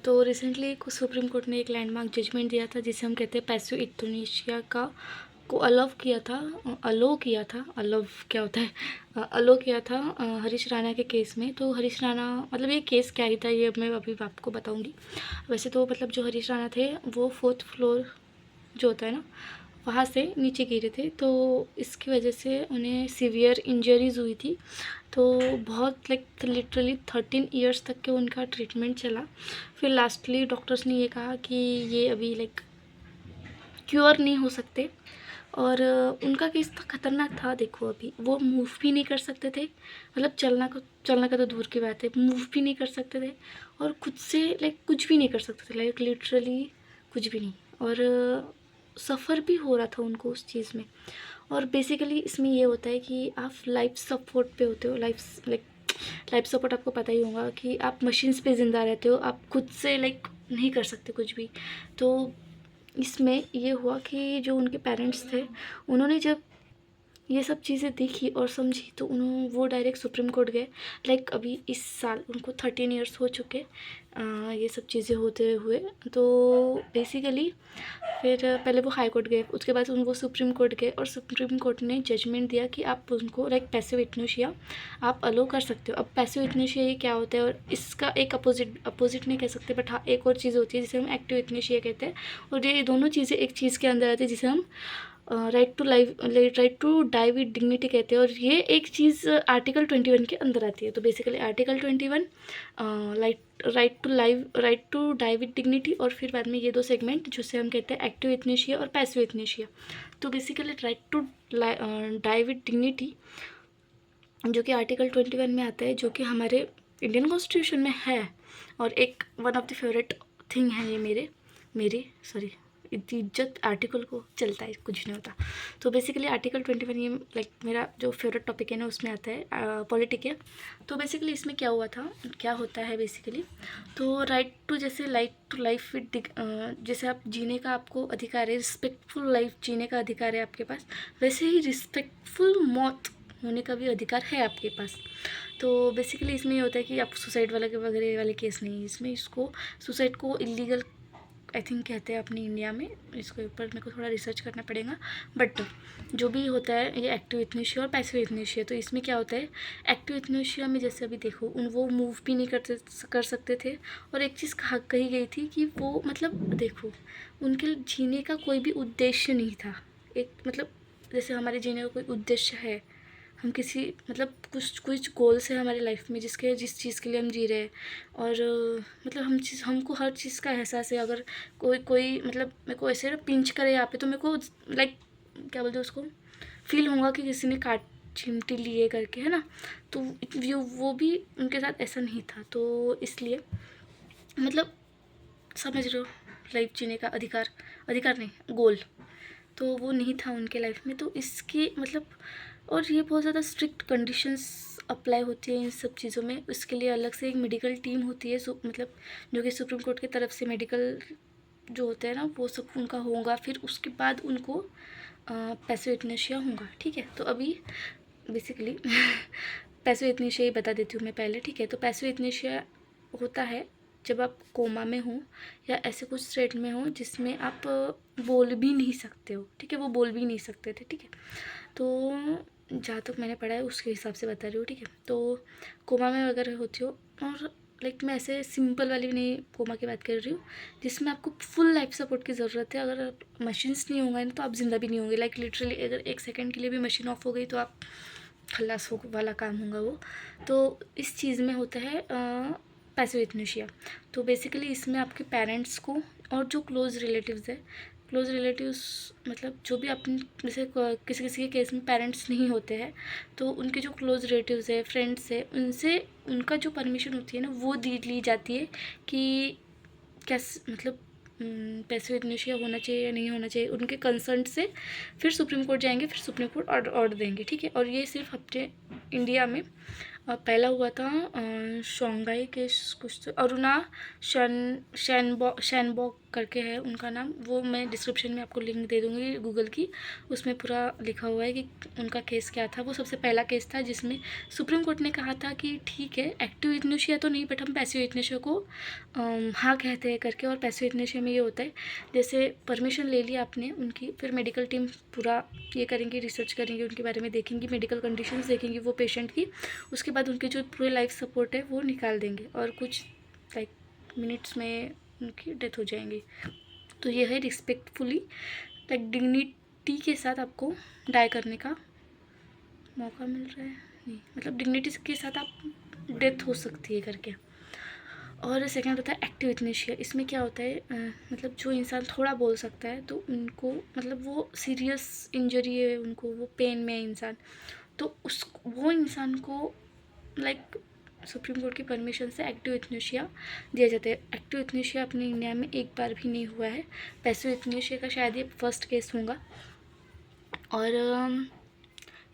तो recently supreme court ने एक लैंडमार्क जजमेंट दिया था जिसे हम कहते हैं पैसिव यूथनेशिया का को अलाउ किया था। अलाउ क्या होता है, अलाउ किया था हरीश राणा के केस में। तो हरीश राणा मतलब ये केस क्या ही था ये मैं अभी आपको बताऊंगी। वैसे तो मतलब जो हरीश राणा थे वो 4th फ्लोर जो होता है ना वहाँ से नीचे गिरे थे, तो इसकी वजह से उन्हें सीवियर इंजरीज हुई थी। तो बहुत लिटरली 13 ईयर्स तक के उनका ट्रीटमेंट चला। फिर लास्टली डॉक्टर्स ने ये कहा कि ये अभी क्योर नहीं हो सकते। और उनका केस तो खतरनाक था। देखो अभी वो मूव भी नहीं कर सकते थे, मतलब चलना का तो दूर की बात है, मूव भी नहीं कर सकते थे और खुद से कुछ भी नहीं कर सकते थे, लिटरली कुछ भी नहीं। और सफ़र भी हो रहा था उनको उस चीज़ में। और बेसिकली इसमें ये होता है कि आप लाइफ सपोर्ट पे होते हो। लाइफ सपोर्ट आपको पता ही होगा कि आप मशीन्स पे ज़िंदा रहते हो, आप खुद से नहीं कर सकते कुछ भी। तो इसमें ये हुआ कि जो उनके पेरेंट्स थे उन्होंने जब ये सब चीज़ें देखी और समझी तो वो डायरेक्ट सुप्रीम कोर्ट गए। अभी इस साल उनको 13 ईयर्स हो चुके ये सब चीज़ें होते हुए। तो बेसिकली फिर पहले वो हाई कोर्ट गए, उसके बाद वो सुप्रीम कोर्ट गए और सुप्रीम कोर्ट ने जजमेंट दिया कि आप उनको पैसिव यूथनेशिया आप अलो कर सकते हो। अब पैसिव यूथनेशिया ये क्या होता है और इसका एक अपोजिट नहीं कह सकते, बट हाँ एक और चीज़ होती है जिसे हम एक्टिव यूथनेशिया कहते हैं। और ये दोनों चीज़ें एक चीज़ के अंदर आती है जिसे हम right to die with dignity कहते हैं। और ये एक चीज़ आर्टिकल 21 के अंदर आती है। तो basically article 21 right to die with dignity और फिर बाद में ये दो सेगमेंट जिसे हम कहते हैं एक्टिव यूथनेशिया और पैसिव यूथनेशिया। तो basically right to die with dignity जो कि आर्टिकल 21 में आता है, जो कि हमारे इंडियन कॉन्स्टिट्यूशन में है और एक one of the favourite thing है ये मेरी सॉरी इतनी इज्जत आर्टिकल को चलता है, कुछ नहीं होता। तो बेसिकली आर्टिकल 21 ये मेरा जो फेवरेट टॉपिक है ना उसमें आता है, पॉलिटिक है। तो बेसिकली इसमें क्या हुआ था, क्या होता है बेसिकली, तो जैसे लाइफ विद जैसे आप जीने का आपको अधिकार है, रिस्पेक्टफुल लाइफ जीने का अधिकार है आपके पास, वैसे ही रिस्पेक्टफुल मौत होने का भी अधिकार है आपके पास। तो बेसिकली इसमें ये होता है कि आप सुसाइड वगैरह वाले केस नहीं है इसमें। इसको सुसाइड को इलीगल आई थिंक कहते हैं अपनी इंडिया में, इसके ऊपर मेरे को थोड़ा रिसर्च करना पड़ेगा। बट जो भी होता है ये एक्टिव यूथनेशिया और पैसिव यूथनेशिया। तो इसमें क्या होता है, एक्टिव यूथनेशिया में जैसे अभी देखो वो मूव भी नहीं कर सकते थे। और एक चीज़ कही गई थी कि वो देखो उनके जीने का कोई भी उद्देश्य नहीं था। जैसे हमारे जीने का कोई उद्देश्य है, हम किसी कुछ गोल्स है हमारे लाइफ में जिस चीज़ के लिए हम जी रहे हैं। और हमको हर चीज़ का एहसास है। अगर कोई मेरे को ऐसे पिंच करे यहाँ पे तो मेरे को क्या बोलते हैं उसको, फील होगा कि किसी ने काट चिमटी लिए करके, है ना। तो वो भी उनके साथ ऐसा नहीं था। तो इसलिए समझ रहे हो, लाइफ जीने का अधिकार नहीं, गोल तो वो नहीं था उनके लाइफ में। तो इसकी और ये बहुत ज़्यादा स्ट्रिक्ट कंडीशंस अप्लाई होती है इन सब चीज़ों में। इसके लिए अलग से एक मेडिकल टीम होती है, जो कि सुप्रीम कोर्ट की तरफ से मेडिकल जो होते हैं ना वो सब उनका होगा। फिर उसके बाद उनको पैसिव यूथनेशिया होगा, ठीक है। तो अभी बेसिकली पैसिव यूथनेशिया ही बता देती हूँ मैं पहले, ठीक है। तो पैसिव यूथनेशिया होता है जब आप कोमा में हो या ऐसे कुछ स्टेट में हो जिसमें आप बोल भी नहीं सकते हो, ठीक है। वो बोल भी नहीं सकते थे, ठीक है। तो जहाँ तक मैंने पढ़ा है उसके हिसाब से बता रही हूँ, ठीक है। तो कोमा में अगर होती हो, और मैं ऐसे सिंपल वाली नहीं कोमा की बात कर रही हूँ जिसमें आपको फुल लाइफ सपोर्ट की ज़रूरत है। अगर मशीन्स नहीं होंगे तो आप ज़िंदा भी नहीं होंगे। लिटरली अगर एक सेकंड के लिए भी मशीन ऑफ हो गई तो आप खल्लास हो वाला काम होगा वो। तो इस चीज़ में होता है पैसिव यूथनेशिया। तो बेसिकली इसमें आपके पेरेंट्स को और जो क्लोज़ रिलेटिव्स जो भी अपने जैसे किसी किसी के केस में पेरेंट्स नहीं होते हैं तो उनके जो क्लोज़ रिलेटिव्स है, फ्रेंड्स है, उनसे उनका जो परमिशन होती है ना वो ली जाती है कि कैसे पैसिव यूथनेशिया होना चाहिए या नहीं होना चाहिए। उनके कंसर्ट से फिर सुप्रीम कोर्ट जाएंगे, फिर सुप्रीम कोर्ट ऑर्डर देंगे, ठीक है। और ये सिर्फ अपने इंडिया में पहला हुआ था शोंगाई केस कुछ तो अरुणा शैनबॉक करके है उनका नाम, वो मैं डिस्क्रिप्शन में आपको लिंक दे दूँगी गूगल की। उसमें पूरा लिखा हुआ है कि उनका केस क्या था। वो सबसे पहला केस था जिसमें सुप्रीम कोर्ट ने कहा था कि ठीक है, एक्टिव यूथनेशिया तो नहीं, बट हम पैसिव यूथनेशिया को हाँ कहते हैं करके। और पैसिव यूथनेशिया में ये होता है, जैसे परमिशन ले ली आपने उनकी, फिर मेडिकल टीम पूरा ये करेंगे, रिसर्च करेंगे, उनके बारे में देखेंगी, मेडिकल कंडीशंस देखेंगी वो पेशेंट की। उसके बाद उनकी जो पूरे लाइफ सपोर्ट है वो निकाल देंगे और कुछ लाइक मिनट्स में उनकी डेथ हो जाएंगी। तो ये है रिस्पेक्टफुली, लाइक डिग्निटी के साथ आपको डाई करने का मौका मिल रहा है, नहीं मतलब डिग्निटी के साथ आप डेथ हो सकती है करके। और सेकंड होता है एक्टिव यूथनेशिया। इसमें क्या होता है, मतलब जो इंसान थोड़ा बोल सकता है तो उनको, मतलब वो सीरियस इंजरी है उनको, वो पेन में है इंसान, तो वो इंसान को लाइक सुप्रीम कोर्ट की परमिशन से एक्टिव यूथनेशिया दिया जाता है। एक्टिव यूथनेशिया अपने इंडिया में एक बार भी नहीं हुआ है। पैसिव यूथनेशिया का शायद ये फर्स्ट केस होगा। और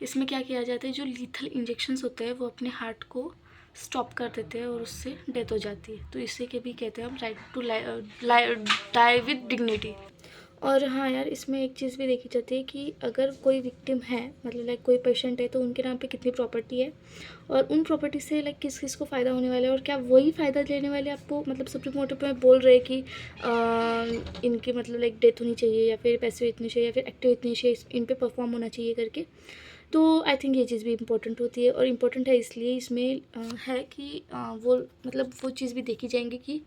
इसमें क्या किया जाता है, जो लीथल इंजेक्शंस होते हैं वो अपने हार्ट को स्टॉप कर देते हैं और उससे डेथ हो जाती है। तो इसे के भी कहते हैं हम right to die with dignity. और हाँ यार, इसमें एक चीज़ भी देखी जाती है कि अगर कोई विक्टिम है, मतलब लाइक कोई पेशेंट है, तो उनके नाम पे कितनी प्रॉपर्टी है और उन प्रॉपर्टी से लाइक किस किस को फ़ायदा होने वाला है, और क्या वही फ़ायदा लेने वाले आपको, मतलब सुप्रीम कोर्ट में बोल रहे हैं कि इनकी मतलब लाइक डेथ होनी चाहिए या फिर पैसे इतने चाहिए या फिर एक्टिव इतनी चाहिए, इन पे परफॉर्म होना चाहिए करके। तो आई थिंक ये चीज़ भी इम्पोर्टेंट होती है। और इम्पोर्टेंट है इसलिए इसमें है कि वो मतलब वो चीज़ भी देखी जाएंगी कि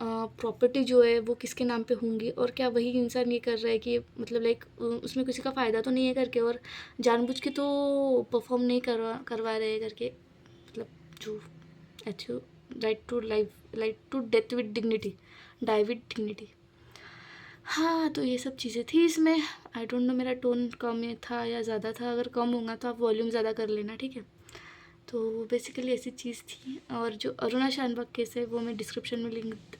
प्रॉपर्टी जो है वो किसके नाम पे होंगी, और क्या वही इंसान ये कर रहा है कि मतलब लाइक उसमें किसी का फ़ायदा तो नहीं है करके, और जानबूझ के तो परफॉर्म नहीं करवा रहे हैं करके। मतलब जो actual right to life, right to death with dignity, die with dignity. हाँ, तो ये सब चीज़ें थी इसमें। आई डोंट नो मेरा टोन कम था या ज़्यादा था, अगर कम होगा तो आप वॉल्यूम ज़्यादा कर लेना, ठीक है। तो बेसिकली ऐसी चीज़ थी। और जो अरुणा शानभग केस है वो मैं डिस्क्रिप्शन में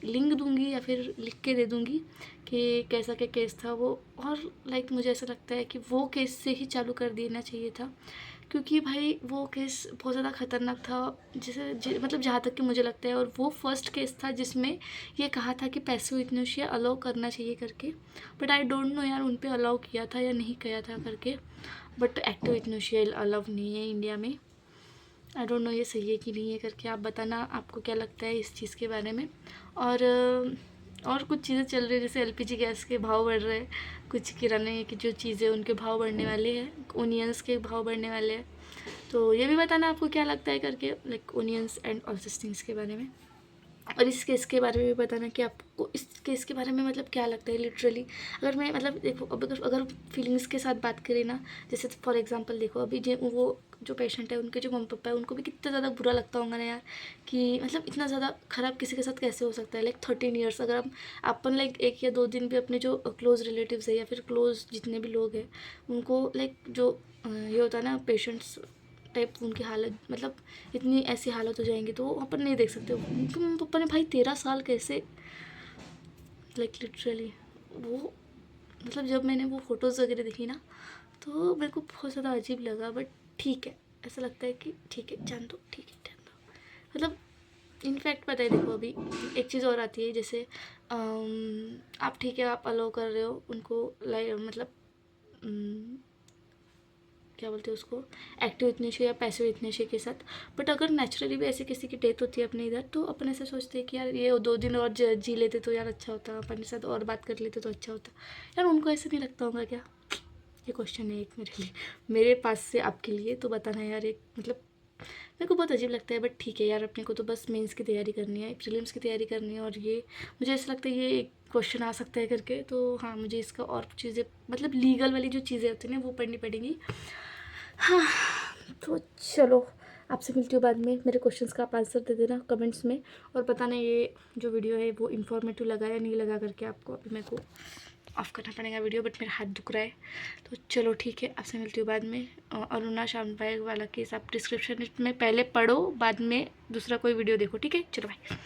लिंक दूंगी या फिर लिख के दे दूंगी कि कैसा क्या केस था वो। और लाइक मुझे ऐसा लगता है कि वो केस से ही चालू कर देना चाहिए था, क्योंकि भाई वो केस बहुत ज़्यादा ख़तरनाक था, मतलब जहाँ तक कि मुझे लगता है। और वो फर्स्ट केस था जिसमें ये कहा था कि पैसिव यूथनेशिया अलाउ करना चाहिए करके, बट आई डोंट नो यार उन पे अलाउ किया था या नहीं किया था करके। बट एक्टिव यूथनेशिया अलाउ नहीं है इंडिया में। आई डोंट नो ये सही है कि नहीं है करके, आप बताना आपको क्या लगता है इस चीज़ के बारे में। और कुछ चीज़ें चल रही है, जैसे एलपीजी गैस के भाव बढ़ रहे हैं, कुछ किराने की जो चीज़ें उनके भाव बढ़ने वाले हैं, ओनियंस के भाव बढ़ने वाले हैं। तो ये भी बताना आपको क्या लगता है करके, like onions and all this things के बारे में। और इस केस के बारे में भी बताना कि आपको इस केस के बारे में मतलब क्या लगता है लिटरली। अगर मैं मतलब देखो, अब अगर फीलिंग्स के साथ बात करें ना, जैसे फॉर एग्जांपल देखो अभी वो जो पेशेंट है उनके जो मम्मी पापा है उनको भी कितना ज़्यादा बुरा लगता होगा ना यार, कि मतलब इतना ज़्यादा ख़राब किसी के साथ कैसे हो सकता है। लाइक 13 ईयर्स अगर हम अपन लाइक 1 या 2 दिन भी अपने जो क्लोज़ रिलेटिव्स है या फिर क्लोज जितने भी लोग हैं उनको लाइक जो ये होता है ना पेशेंट्स टाइप, उनकी हालत मतलब इतनी ऐसी हालत हो जाएंगी तो अपन नहीं देख सकते। उनके मम्मी पापा ने भाई 13 साल कैसे, लाइक लिटरली वो, मतलब जब मैंने वो फ़ोटोज़ वगैरह देखी ना तो मेरे को बहुत ज़्यादा अजीब लगा। बट ठीक है, ऐसा लगता है कि ठीक है जान दो, ठीक है जान दो। मतलब इनफैक्ट पता है देखो अभी एक चीज़ और आती है, जैसे आप ठीक है आप अलाउ कर रहे हो उनको मतलब क्या बोलते हैं उसको, एक्टिव यूथनेशिया या पैसिव यूथनेशिया के साथ। बट अगर नेचुरली भी ऐसे किसी की डेथ होती है अपने इधर, तो अपन ऐसे सोचते हैं कि यार ये 2 दिन और जी लेते तो यार अच्छा होता, अपन के साथ और बात कर लेते तो अच्छा होता। यार उनको ऐसा नहीं लगता होगा क्या? ये क्वेश्चन है एक मेरे लिए, मेरे पास से आपके लिए, तो बताना यार। एक मतलब मेरे को बहुत अजीब लगता है, बट ठीक है यार, अपने को तो बस मेंस की तैयारी करनी है, प्रीलिम्स की तैयारी करनी है, और ये मुझे ऐसा लगता है ये एक क्वेश्चन आ सकता है करके। तो हाँ, मुझे इसका और चीज़ें मतलब लीगल वाली जो चीज़ें होती हैं ना वो पढ़नी पड़ेंगी। हाँ, तो चलो आपसे मिलती हूँ बाद में। मेरे क्वेश्चंस का आप आंसर दे देना कमेंट्स में, और बताना ये जो वीडियो है वो इन्फॉर्मेटिव लगा या नहीं लगा करके आपको। अभी मेरे को ऑफ़ करना पड़ेगा वीडियो, बट मेरा हाथ दुख रहा है। तो चलो ठीक है, आपसे मिलती हूँ बाद में। अरुणा शानभग वाला केस आप डिस्क्रिप्शन में पहले पढ़ो, बाद में दूसरा कोई वीडियो देखो, ठीक है। चलो बाय।